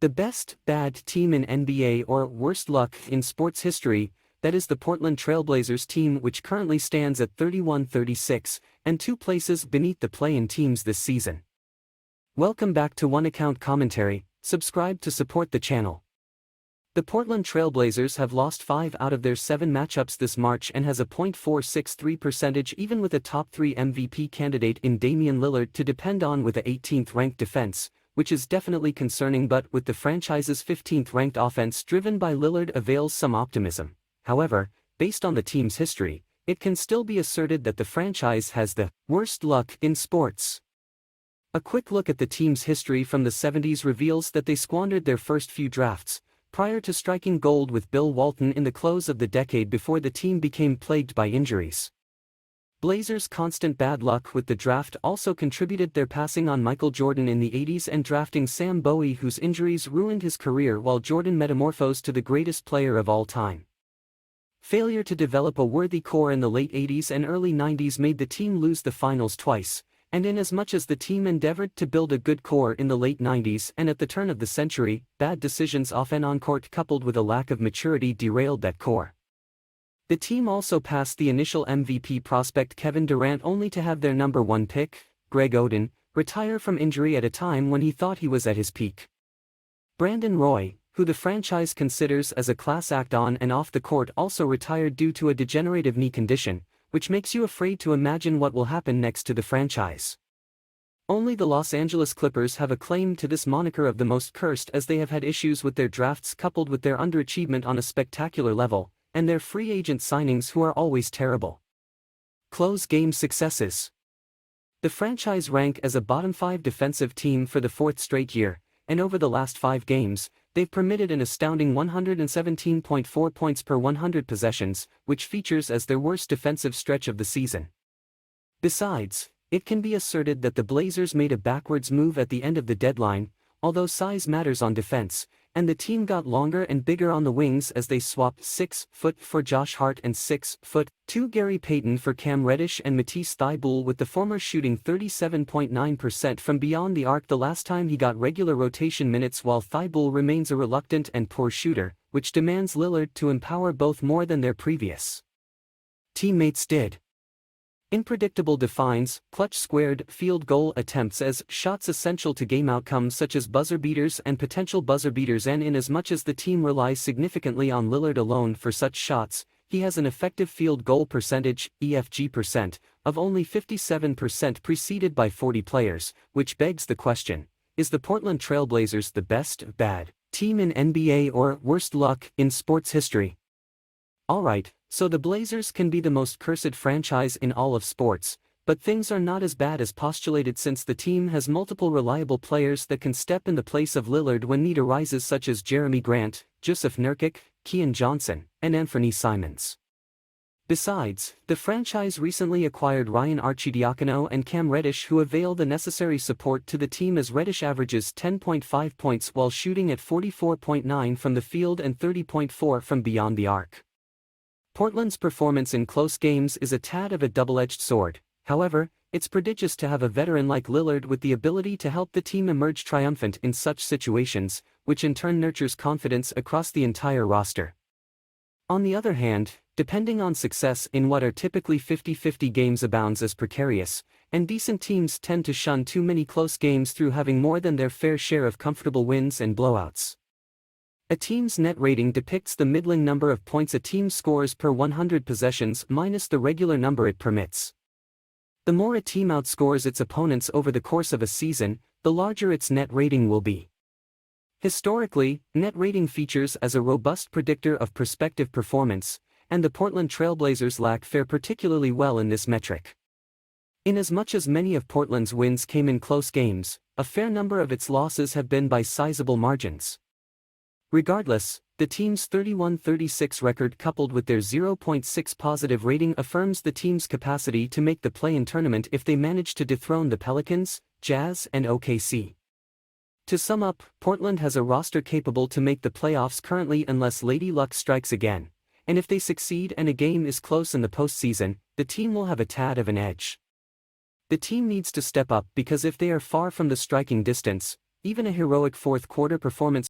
The best bad team in NBA or worst luck in sports history, that is the Portland Trailblazers team, which currently stands at 31-36 and 2 places beneath the play-in teams this season. Welcome back to One Account Commentary. Subscribe to support the channel. The Portland Trailblazers have lost 5 out of their 7 matchups this March and has a .463 percentage even with a top 3 MVP candidate in Damian Lillard to depend on with a 18th ranked defense, which is definitely concerning, but with the franchise's 15th ranked offense driven by Lillard avails some optimism. However, based on the team's history, it can still be asserted that the franchise has the worst luck in sports. A quick look at the team's history from the 70s reveals that they squandered their first few drafts, prior to striking gold with Bill Walton in the close of the decade before the team became plagued by injuries. Blazers' constant bad luck with the draft also contributed their passing on Michael Jordan in the 80s and drafting Sam Bowie, whose injuries ruined his career while Jordan metamorphosed to the greatest player of all time. Failure to develop a worthy core in the late 80s and early 90s made the team lose the finals twice, and inasmuch as the team endeavored to build a good core in the late 90s and at the turn of the century, bad decisions off and on court coupled with a lack of maturity derailed that core. The team also passed the initial MVP prospect Kevin Durant only to have their number 1 pick, Greg Oden, retire from injury at a time when he thought he was at his peak. Brandon Roy, who the franchise considers as a class act on and off the court, also retired due to a degenerative knee condition, which makes you afraid to imagine what will happen next to the franchise. Only the Los Angeles Clippers have a claim to this moniker of the most cursed, as they have had issues with their drafts coupled with their underachievement on a spectacular level, and their free agent signings who are always terrible. Close game successes. The franchise rank as a bottom 5 defensive team for the 4th straight year, and over the last 5 games, they've permitted an astounding 117.4 points per 100 possessions, which features as their worst defensive stretch of the season. Besides, it can be asserted that the Blazers made a backwards move at the end of the deadline, although size matters on defense, and the team got longer and bigger on the wings as they swapped 6'' for Josh Hart and 6'2" Gary Payton for Cam Reddish and Matisse Thybulle, with the former shooting 37.9% from beyond the arc the last time he got regular rotation minutes, while Thybulle remains a reluctant and poor shooter, which demands Lillard to empower both more than their previous teammates did. Unpredictable defines clutch squared field goal attempts as shots essential to game outcomes such as buzzer beaters and potential buzzer beaters, and inasmuch as the team relies significantly on Lillard alone for such shots, he has an effective field goal percentage, EFG%, of only 57%, preceded by 40 players, which begs the question, is the Portland Trailblazers the best bad team in NBA or worst luck in sports history? Alright, so the Blazers can be the most cursed franchise in all of sports, but things are not as bad as postulated, since the team has multiple reliable players that can step in the place of Lillard when need arises, such as Jeremy Grant, Jusuf Nurkic, Keon Johnson, and Anthony Simons. Besides, the franchise recently acquired Ryan Arcidiacono and Cam Reddish, who avail the necessary support to the team, as Reddish averages 10.5 points while shooting at 44.9% from the field and 30.4% from beyond the arc. Portland's performance in close games is a tad of a double-edged sword. However, it's prodigious to have a veteran like Lillard with the ability to help the team emerge triumphant in such situations, which in turn nurtures confidence across the entire roster. On the other hand, depending on success in what are typically 50-50 games abounds as precarious, and decent teams tend to shun too many close games through having more than their fair share of comfortable wins and blowouts. A team's net rating depicts the middling number of points a team scores per 100 possessions minus the regular number it permits. The more a team outscores its opponents over the course of a season, the larger its net rating will be. Historically, net rating features as a robust predictor of prospective performance, and the Portland Trailblazers fare particularly well in this metric. Inasmuch as many of Portland's wins came in close games, a fair number of its losses have been by sizable margins. Regardless, the team's 31-36 record coupled with their 0.6 positive rating affirms the team's capacity to make the play-in tournament if they manage to dethrone the Pelicans, Jazz, and OKC. To sum up, Portland has a roster capable to make the playoffs currently unless Lady Luck strikes again, and if they succeed and a game is close in the postseason, the team will have a tad of an edge. The team needs to step up, because if they are far from the striking distance, even a heroic fourth-quarter performance